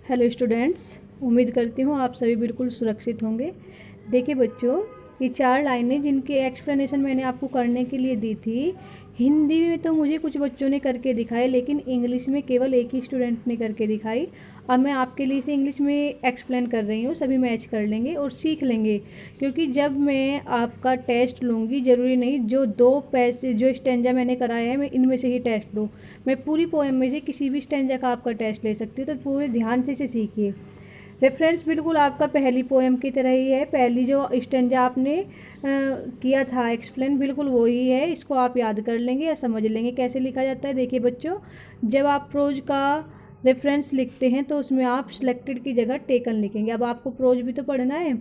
Hello students, उम्मीद करती हूँ आप सभी बिल्कुल सुरक्षित होंगे। देखिए बच्चों, ये 4 लाइनें जिनकी एक्सप्लेनेशन मैंने आपको करने के लिए दी थी, हिंदी में तो मुझे कुछ बच्चों ने करके दिखाए, लेकिन इंग्लिश में केवल एक ही स्टूडेंट ने करके दिखाई। अब मैं आपके लिए इसे इंग्लिश में एक्सप्लेन कर रही हूँ, सभी मैच कर लेंगे और सीख लेंगे। क्योंकि जब मैं आपका टेस्ट लूँगी, ज़रूरी नहीं जो 2 पैसे जो स्टेंजा मैंने कराया है मैं इनमें से ही टेस्ट लूँ। मैं पूरी पोएम में से किसी भी स्टेंजा का आपका टेस्ट ले सकती हूँ, तो पूरे ध्यान से इसे सीखिए। रेफरेंस बिल्कुल आपका पहली पोएम की तरह ही है। पहली जो स्टेंजा आपने किया था एक्सप्लेन, बिल्कुल वही है। इसको आप याद कर लेंगे या समझ लेंगे कैसे लिखा जाता है। देखिए बच्चों, जब आप प्रोज का रेफरेंस लिखते हैं तो उसमें आप सिलेक्टेड की जगह टेकन लिखेंगे। अब आपको प्रोज भी तो पढ़ना है,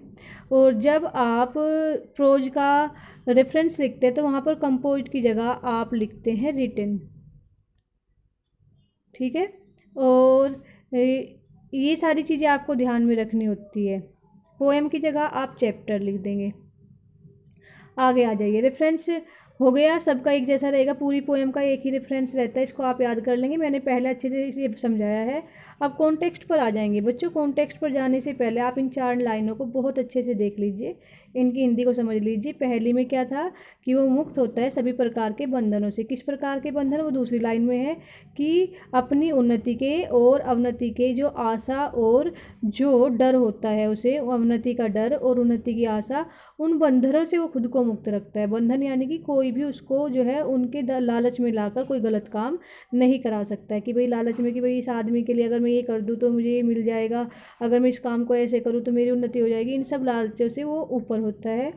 और जब आप प्रोज का रेफरेंस लिखते हैं तो वहाँ पर कंपोज की जगह आप लिखते हैं रिटन। ठीक है, और ये सारी चीज़ें आपको ध्यान में रखनी होती है। पोएम की जगह आप चैप्टर लिख देंगे। आगे आ जाइए, रेफरेंस हो गया, सबका एक जैसा रहेगा, पूरी पोएम का एक ही रेफरेंस रहता है, इसको आप याद कर लेंगे। मैंने पहले अच्छे से इसे समझाया है। अब कॉन्टेक्स्ट पर आ जाएंगे बच्चों। कॉन्टेक्स्ट पर जाने से पहले आप इन 4 लाइनों को बहुत अच्छे से देख लीजिए, इनकी हिंदी को समझ लीजिए। पहली में क्या था कि वो मुक्त होता है सभी प्रकार के बंधनों से। किस प्रकार के बंधन, वो दूसरी लाइन में है कि अपनी उन्नति के और अवनति के जो आशा और जो डर होता है उसे, अवनति का डर और उन्नति की आशा, उन बंधनों से वो खुद को मुक्त रखता है। बंधन यानी कि कोई भी उसको जो है उनके लालच में लाकर कोई गलत काम नहीं करा सकता है कि भाई लालच में कि भाई इस आदमी के लिए अगर मैं ये कर दूँ तो मुझे ये मिल जाएगा, अगर मैं इस काम को ऐसे करूँ तो मेरी उन्नति हो जाएगी, इन सब लालचों से वो ऊपर होता है।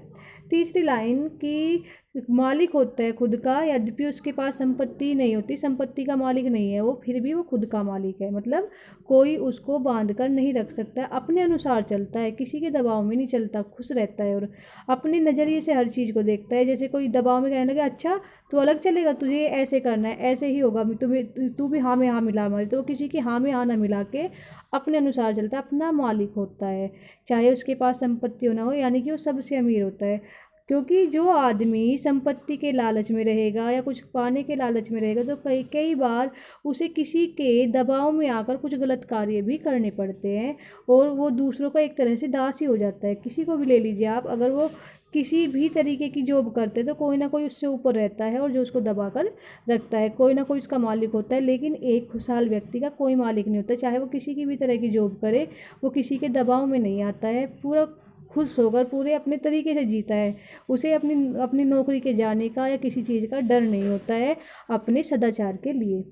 तीसरी लाइन की मालिक होता है खुद का, यद्यपि उसके पास संपत्ति नहीं होती, संपत्ति का मालिक नहीं है वो, फिर भी वो खुद का मालिक है। मतलब कोई उसको बांध कर नहीं रख सकता, अपने अनुसार चलता है, किसी के दबाव में नहीं चलता, खुश रहता है और अपने नज़रिए से हर चीज़ को देखता है। जैसे कोई दबाव में कहने लगे अच्छा तू अलग चलेगा, तुझे ऐसे करना है, ऐसे ही होगा, तुम्हें तू भी हाँ में हाँ मिला हमारे, तो किसी की हाँ में हाँ ना मिला के अपने अनुसार चलता है, अपना मालिक होता है, चाहे उसके पास संपत्ति हो ना हो, यानी कि वो सबसे अमीर होता है। क्योंकि जो आदमी संपत्ति के लालच में रहेगा या कुछ पाने के लालच में रहेगा तो कई कई बार उसे किसी के दबाव में आकर कुछ गलत कार्य भी करने पड़ते हैं, और वो दूसरों का एक तरह से दास ही हो जाता है। किसी को भी ले लीजिए आप, अगर वो किसी भी तरीके की जॉब करते हैं तो कोई ना कोई उससे ऊपर रहता है और जो उसको दबा कर रखता है, कोई ना कोई उसका मालिक होता है। लेकिन एक खुशहाल व्यक्ति का कोई मालिक नहीं होता, चाहे वो किसी की भी तरह की जॉब करे, वो किसी के दबाव में नहीं आता है, पूरा खुश होकर पूरे अपने तरीके से जीता है। उसे अपनी अपनी नौकरी के जाने का या किसी चीज़ का डर नहीं होता है, अपने सदाचार के लिए।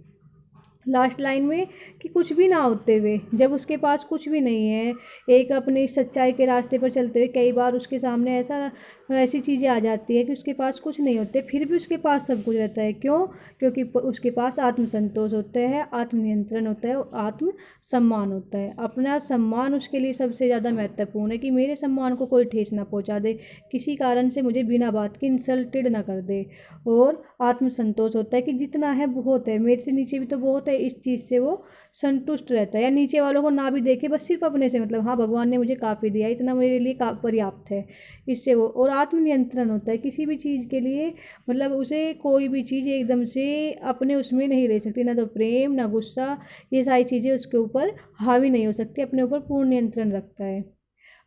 लास्ट लाइन में कि कुछ भी ना होते हुए, जब उसके पास कुछ भी नहीं है, एक अपने सच्चाई के रास्ते पर चलते हुए कई बार उसके सामने ऐसी चीज़ें आ जाती है कि उसके पास कुछ नहीं होते, फिर भी उसके पास सब कुछ रहता है। क्यों? क्योंकि उसके पास आत्मसंतोष होता है, आत्मनियंत्रण होता है और आत्म सम्मान होता है। अपना सम्मान उसके लिए सबसे ज़्यादा महत्वपूर्ण है कि मेरे सम्मान को कोई ठेस ना पहुँचा दे, किसी कारण से मुझे बिना बात के इंसल्टेड ना कर दे। और आत्मसंतोष होता है कि जितना है बहुत है, मेरे से नीचे भी तो बहुत है, इस चीज़ से वो संतुष्ट रहता है। या नीचे वालों को ना भी देखे, बस सिर्फ अपने से मतलब हाँ भगवान ने मुझे काफ़ी दिया, इतना मेरे लिए पर्याप्त है, इससे वो। और आत्मनियंत्रण होता है किसी भी चीज़ के लिए, मतलब उसे कोई भी चीज़ एकदम से अपने उसमें नहीं रह सकती, ना तो प्रेम ना गुस्सा, ये सारी चीज़ें उसके ऊपर हावी नहीं हो सकती, अपने ऊपर पूर्ण नियंत्रण रखता है।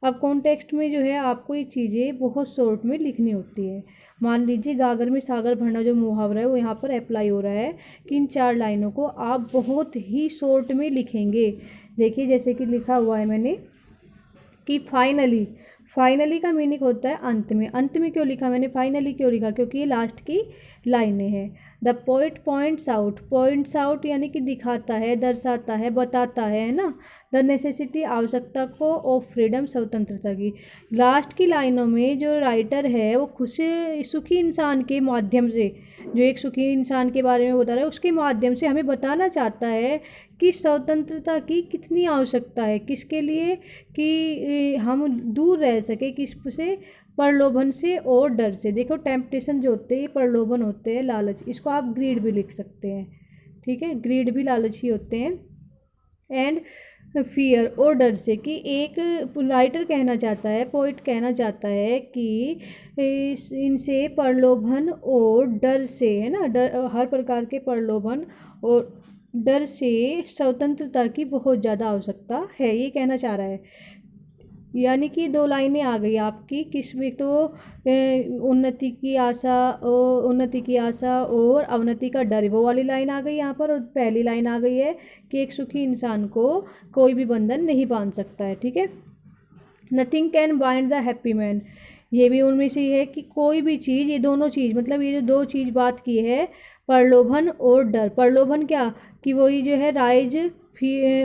अब कॉन्टेक्स्ट में जो है आपको ये चीज़ें बहुत शॉर्ट में लिखनी होती है। मान लीजिए गागर में सागर भरना जो मुहावरा है वो यहाँ पर अप्लाई हो रहा है कि इन 4 लाइनों को आप बहुत ही शॉर्ट में लिखेंगे। देखिए जैसे कि लिखा हुआ है मैंने कि फाइनली, फाइनली का मीनिंग होता है अंत में। अंत में क्यों लिखा मैंने, फाइनली क्यों लिखा, क्योंकि ये लास्ट की लाइनें हैं। The poet points out, points out यानी कि दिखाता है, दर्शाता है, बताता है ना, द नेसेसिटी आवश्यकता को, ऑफ फ्रीडम स्वतंत्रता की। लास्ट की लाइनों में जो राइटर है वो खुश सुखी इंसान के माध्यम से, जो एक सुखी इंसान के बारे में बता रहा है, उसके माध्यम से हमें बताना चाहता है कि स्वतंत्रता की कितनी आवश्यकता है, किसके लिए, कि हम दूर रह सके किस से, प्रलोभन से और डर से। देखो टेम्पटेशन जो होते हैं प्रलोभन होते हैं, लालच, इसको आप ग्रीड भी लिख सकते हैं। ठीक है, ग्रीड भी लालच ही होते हैं। एंड फियर और डर से, कि एक राइटर कहना चाहता है, पोइट कहना चाहता है कि इनसे प्रलोभन और डर से, है ना, डर, हर प्रकार के प्रलोभन और डर से स्वतंत्रता की बहुत ज़्यादा आवश्यकता है, ये कहना चाह रहा है। यानी कि दो लाइनें आ गई आपकी, किसमें तो उन्नति की आशा और अवनति का डर, वो वाली लाइन आ गई यहाँ पर। और पहली लाइन आ गई है कि एक सुखी इंसान को कोई भी बंधन नहीं बांध सकता है, ठीक है। Nothing can bind the happy man, ये भी उनमें से ही है कि कोई भी चीज़, ये दोनों चीज़ मतलब ये जो दो चीज़ बात की है, प्रलोभन और डर। प्रलोभन क्या कि वही जो है राइज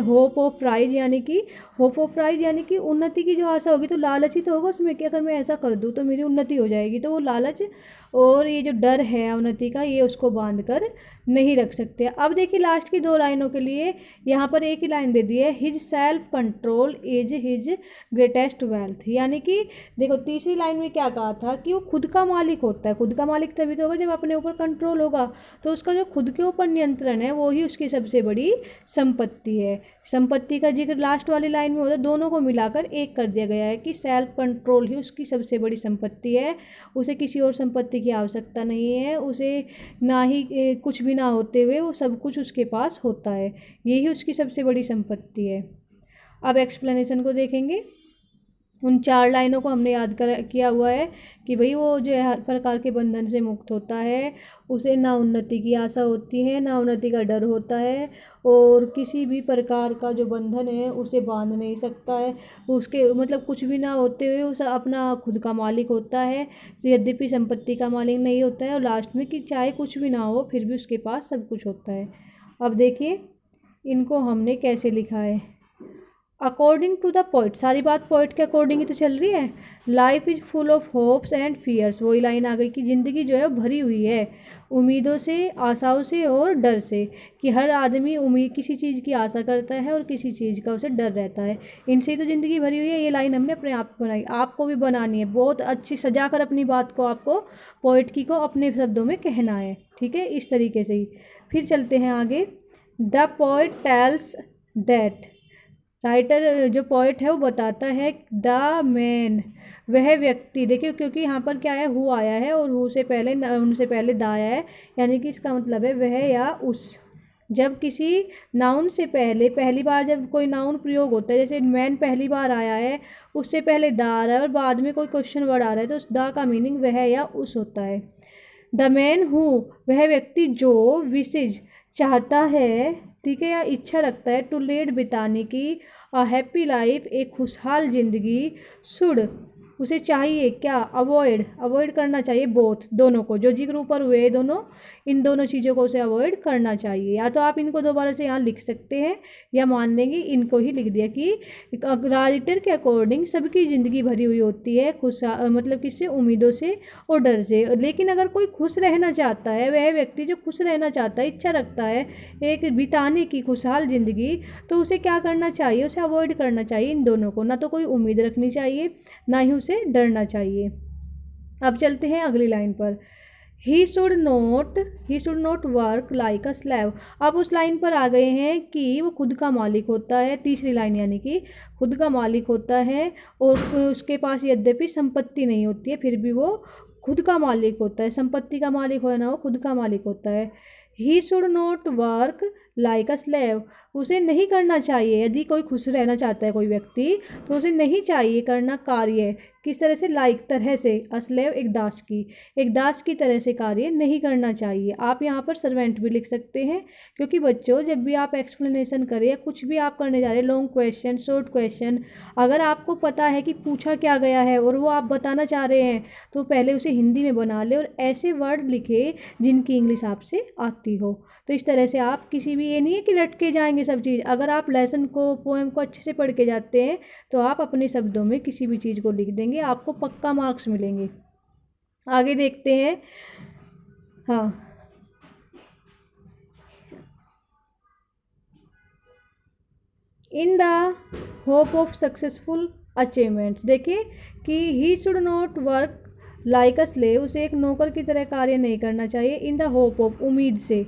होप ऑफ राइज, यानी कि होप ऑफ राइज यानी कि उन्नति की जो आशा होगी तो लालच ही तो होगा उसमें कि अगर मैं ऐसा कर दूँ तो मेरी उन्नति हो जाएगी, तो वो लालच। और ये जो डर है उन्नति का, ये उसको बांध कर नहीं रख सकते। अब देखिए लास्ट की दो लाइनों के लिए यहाँ पर एक ही लाइन दे दी है, his self control is his greatest wealth. यानी कि देखो तीसरी लाइन में क्या कहा था कि वो खुद का मालिक होता है। खुद का मालिक तभी तो होगा जब अपने ऊपर कंट्रोल होगा, तो उसका जो खुद के ऊपर नियंत्रण है वो ही उसकी सबसे बड़ी संपत्ति है। संपत्ति का जिक्र लास्ट वाली लाइन में होता है, दोनों को मिलाकर एक कर दिया गया है कि सेल्फ कंट्रोल ही उसकी सबसे बड़ी संपत्ति है। उसे किसी और संपत्ति की आवश्यकता नहीं है, उसे ना ही कुछ भी ना होते हुए वो सब कुछ उसके पास होता है, यही उसकी सबसे बड़ी संपत्ति है। अब एक्सप्लेनेशन को देखेंगे। उन चार लाइनों को हमने याद किया हुआ है कि भाई वो जो है हर प्रकार के बंधन से मुक्त होता है, उसे ना उन्नति की आशा होती है, ना उन्नति का डर होता है, और किसी भी प्रकार का जो बंधन है उसे बांध नहीं सकता है। उसके मतलब कुछ भी ना होते हुए उसे अपना खुद का मालिक होता है, यद्यपि संपत्ति का मालिक नहीं होता है। और लास्ट में कि चाहे कुछ भी ना हो फिर भी उसके पास सब कुछ होता है। अब देखिए इनको हमने कैसे लिखा है। अकॉर्डिंग टू द पोइट, सारी बात पोइट के अकॉर्डिंग ही तो चल रही है। Life is full of hopes and fears, वही लाइन आ गई कि ज़िंदगी जो है वो भरी हुई है उम्मीदों से, आशाओं से और डर से। कि हर आदमी उम्मीद किसी चीज़ की आशा करता है और किसी चीज़ का उसे डर रहता है, इनसे ही तो ज़िंदगी भरी हुई है। ये लाइन हमने अपने आप को बनाई, आपको भी बनानी है, बहुत अच्छी सजा कर अपनी बात को आपको पोइट की को अपने शब्दों में कहना है, ठीक है, इस तरीके से ही। फिर चलते हैं आगे। The poet tells that, writer जो पोइट है वो बताता है द मैन, वह व्यक्ति। देखिए क्योंकि यहाँ पर क्या है, हु आया है और हु से पहले उनसे पहले द आया है, यानी कि इसका मतलब है वह या उस। जब किसी नाउन से पहले पहली बार जब कोई नाउन प्रयोग होता है, जैसे मैन पहली बार आया है, उससे पहले द आ रहा है और बाद में कोई क्वेश्चन वर्ड आ रहा है, तो उस द का मीनिंग वह या उस होता है। द मैन हु, वह व्यक्ति जो, विशेज चाहता है, ठीक है, या इच्छा रखता है, टू लीड बिताने की, अ हैप्पी लाइफ, एक खुशहाल ज़िंदगी, शुड, उसे चाहिए क्या, अवॉइड, अवॉइड करना चाहिए, बोथ, दोनों को, जो जिक्र ऊपर हुए दोनों, इन दोनों चीज़ों को उसे अवॉइड करना चाहिए। या तो आप इनको दोबारा से यहाँ लिख सकते हैं या मान लेंगे इनको ही लिख दिया कि राइटर के अकॉर्डिंग सबकी ज़िंदगी भरी हुई होती है मतलब किससे, उम्मीदों से और डर से। लेकिन अगर कोई खुश रहना चाहता है, वह व्यक्ति जो खुश रहना चाहता है, इच्छा रखता है एक बिताने की खुशहाल ज़िंदगी, तो उसे क्या करना चाहिए, उसे अवॉइड करना चाहिए इन दोनों को, ना तो कोई उम्मीद रखनी चाहिए ना ही उसे डरना चाहिए। अब चलते हैं अगली लाइन पर। He should not work like a slave. अब उस लाइन पर आ गए हैं कि वो खुद का मालिक होता है, तीसरी लाइन, यानी कि खुद का मालिक होता है और उसके पास यद्यपि संपत्ति नहीं होती है फिर भी वो खुद का मालिक होता है, संपत्ति का मालिक हो ना, वो खुद का मालिक होता है। He should not work like a slave, उसे नहीं करना चाहिए, यदि कोई खुश रहना चाहता है कोई व्यक्ति तो उसे नहीं चाहिए करना कार्य किस तरह से, लाइक तरह से, अस्लेव एक दास की तरह से कार्य नहीं करना चाहिए। आप यहाँ पर सर्वेंट भी लिख सकते हैं, क्योंकि बच्चों जब भी आप एक्सप्लेनेशन करें या कुछ भी आप करने जा रहे हैं, लॉन्ग क्वेश्चन, शॉर्ट क्वेश्चन, अगर आपको पता है कि पूछा क्या गया है और वो आप बताना चाह रहे हैं, तो पहले उसे हिंदी में बना ले और ऐसे वर्ड लिखे जिनकी इंग्लिश आपसे आती हो। तो इस तरह से आप किसी भी, ये नहीं है कि रटके जाएंगे सब चीज़, अगर आप लेसन को, पोएम को अच्छे से पढ़ के जाते हैं तो आप अपने शब्दों में किसी भी चीज़ को लिख देंगे, आपको पक्का मार्क्स मिलेंगे। आगे देखते हैं। हाँ, in the hope of successful achievements, देखिए कि he should not work like a slave, उसे एक नौकर की तरह कार्य नहीं करना चाहिए, इन द होप ऑफ, उम्मीद से,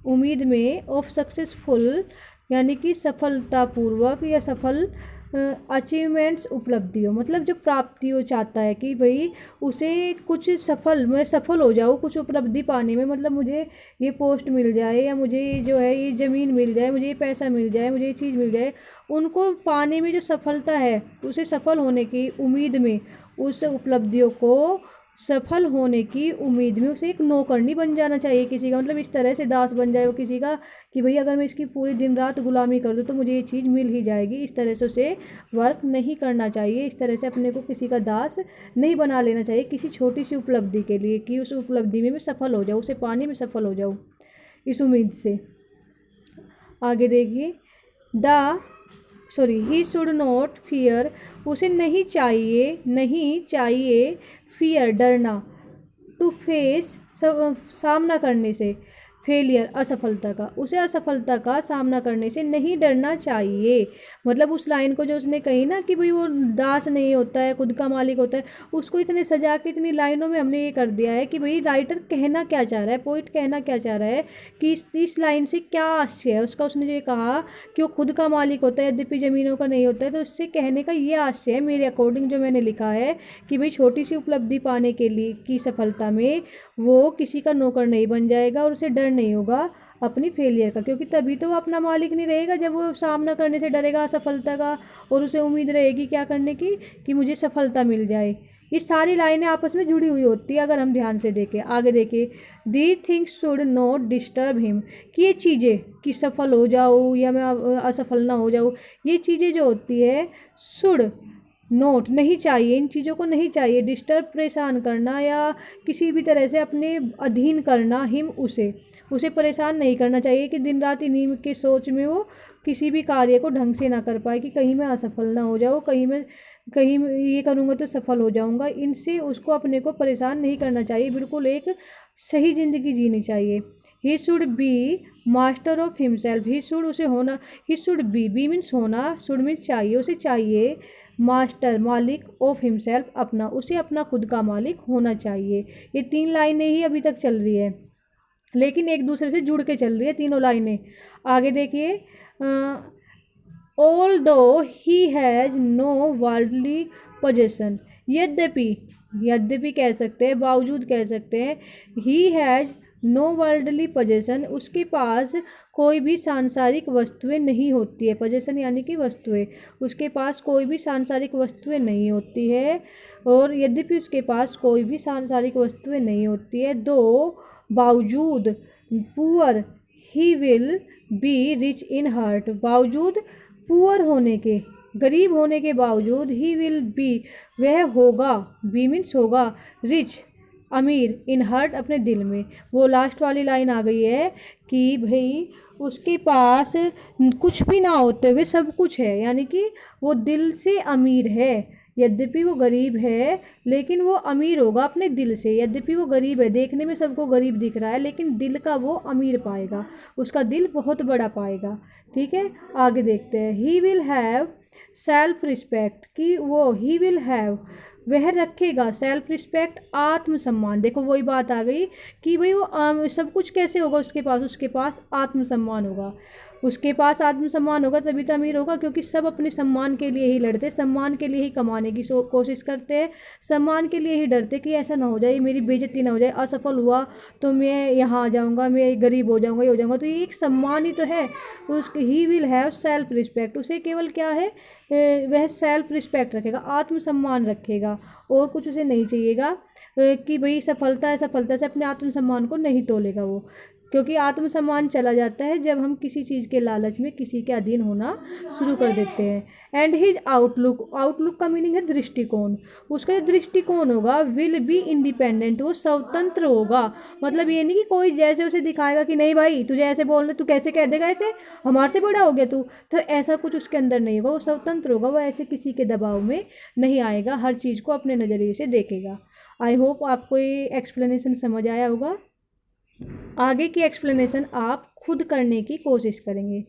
उम्मीद में, ऑफ सक्सेसफुल यानी कि सफलतापूर्वक या सफल अचीवमेंट्स उपलब्धियों, मतलब जो प्राप्ति वो चाहता है कि भाई उसे कुछ मैं सफल हो जाऊँ कुछ उपलब्धि पाने में, मतलब मुझे ये पोस्ट मिल जाए या मुझे जो है ये ज़मीन मिल जाए, मुझे ये पैसा मिल जाए, मुझे ये चीज़ मिल जाए, उनको पाने में जो सफलता है उसे सफल होने की उम्मीद में, उस उपलब्धियों को सफल होने की उम्मीद में उसे एक नौकरनी बन जाना चाहिए किसी का, मतलब इस तरह से दास बन जाए वो किसी का कि भाई अगर मैं इसकी पूरी दिन रात गुलामी कर दूँ तो मुझे ये चीज़ मिल ही जाएगी। इस तरह से उसे वर्क नहीं करना चाहिए, इस तरह से अपने को किसी का दास नहीं बना लेना चाहिए किसी छोटी सी उपलब्धि के लिए कि उस उपलब्धि में मैं सफल हो जाऊँ, उसे पाने में सफल हो जाऊँ इस उम्मीद से। आगे देखिए, ही शुड नॉट फियर, उसे नहीं चाहिए फियर डरना, टू फेस सामना करने से, फेलियर असफलता का, उसे असफलता का सामना करने से नहीं डरना चाहिए। मतलब उस लाइन को जो उसने कही ना कि भाई वो दास नहीं होता है, खुद का मालिक होता है, उसको इतने सजा के इतनी लाइनों में हमने ये कर दिया है कि भाई राइटर कहना क्या चाह रहा है, पोइट कहना क्या चाह रहा है कि इस लाइन से क्या आशय है उसका। उसने जो ये कहा कि वो खुद का मालिक होता है यद्यपि ज़मीनों का नहीं होता है, तो इससे कहने का ये आशय है मेरे अकॉर्डिंग जो मैंने लिखा है कि भाई छोटी सी उपलब्धि पाने के लिए की सफलता में वो किसी का नौकर नहीं बन जाएगा और उसे डर नहीं होगा अपनी फेलियर का, क्योंकि तभी तो वो अपना मालिक नहीं रहेगा जब वो सामना करने से डरेगा असफलता का और उसे उम्मीद रहेगी क्या करने की कि मुझे सफलता मिल जाए। ये सारी लाइनें आपस में जुड़ी हुई होती है अगर हम ध्यान से देखें। आगे देखिए, the things should not disturb him, कि ये चीज़ें कि सफल हो जाऊँ या मैं असफल ना हो जाऊँ, ये चीज़ें जो होती है शुड नोट नहीं चाहिए, इन चीज़ों को नहीं चाहिए डिस्टर्ब परेशान करना या किसी भी तरह से अपने अधीन करना, हिम उसे परेशान नहीं करना चाहिए कि दिन रात इन्हीं के सोच में वो किसी भी कार्य को ढंग से ना कर पाए कि कहीं मैं असफल ना हो जाऊँ, कहीं मैं ये करूँगा तो सफल हो जाऊँगा। इनसे उसको अपने को परेशान नहीं करना चाहिए, बिल्कुल एक सही ज़िंदगी जीनी चाहिए। He should be master of himself, he should उसे होना, ही शुड बी मीन्स होना, शुड मीन्स चाहिए, उसे चाहिए मास्टर मालिक ऑफ हिमसेल्फ अपना, उसे अपना खुद का मालिक होना चाहिए। ये 3 लाइनें ही अभी तक चल रही है लेकिन एक दूसरे से जुड़ के चल रही है तीनों लाइनें। आगे देखिए, although he has no worldly possession, यद्यपि कह सकते हैं, बावजूद कह सकते हैं, he has no worldly possession, उसके पास कोई भी सांसारिक वस्तुएं नहीं होती है, पोजेसन यानी कि वस्तुएं, उसके पास कोई भी सांसारिक वस्तुएं नहीं होती है। और यद्यपि उसके पास कोई भी सांसारिक वस्तुएं नहीं होती है, दो बावजूद, poor he will be rich in heart, बावजूद पुअर होने के, गरीब होने के बावजूद, ही विल बी वह होगा, बी मीन्स होगा, रिच अमीर, इन हार्ट अपने दिल में। वो लास्ट वाली लाइन आ गई है कि भाई उसके पास कुछ भी ना होते हुए सब कुछ है, यानी कि वो दिल से अमीर है, यद्यपि वो गरीब है लेकिन वो अमीर होगा अपने दिल से। यद्यपि वो गरीब है, देखने में सबको गरीब दिख रहा है लेकिन दिल का वो अमीर पाएगा, उसका दिल बहुत बड़ा पाएगा। ठीक है, आगे देखते हैं। He will have self respect, कि वो ही विल हैव वह रखेगा सेल्फ रिस्पेक्ट आत्मसम्मान। देखो वही बात आ गई कि भाई वो सब कुछ कैसे होगा उसके पास आत्मसम्मान होगा, उसके पास आत्मसम्मान होगा तभी तो अमीर होगा, क्योंकि सब अपने सम्मान के लिए ही लड़ते, सम्मान के लिए ही कमाने की कोशिश करते हैं, सम्मान के लिए ही डरते कि ऐसा ना हो जाए मेरी बेइज्जती ना हो जाए, असफल हुआ तो मैं यहाँ आ जाऊँगा, मैं गरीब हो जाऊँगा, ये हो जाऊँगा, तो ये एक सम्मान ही तो है। उसके he will have self respect, उसे केवल क्या है वह सेल्फ रिस्पेक्ट रखेगा, आत्मसम्मान रखेगा, और कुछ उसे नहीं चाहिएगा कि भाई सफलता है, सफलता से अपने आत्मसम्मान को नहीं तोलेगा वो, क्योंकि आत्मसम्मान चला जाता है जब हम किसी चीज़ के लालच में किसी के अधीन होना शुरू कर देते हैं। एंड हिज आउटलुक का मीनिंग है दृष्टिकोण, उसका जो दृष्टिकोण होगा विल बी इंडिपेंडेंट, वो स्वतंत्र होगा। मतलब ये नहीं कि कोई जैसे उसे दिखाएगा कि नहीं भाई तुझे ऐसे बोलना, तू कैसे कह देगा ऐसे, हमारे से बड़ा हो गया तू, तो ऐसा कुछ उसके अंदर नहीं होगा, वो स्वतंत्र होगा, वो ऐसे किसी के दबाव में नहीं आएगा, हर चीज़ को अपने नज़रिए से देखेगा। आई होप आपको ये एक्सप्लेनेशन समझ आया होगा। आगे की एक्सप्लेनेशन आप खुद करने की कोशिश करेंगे।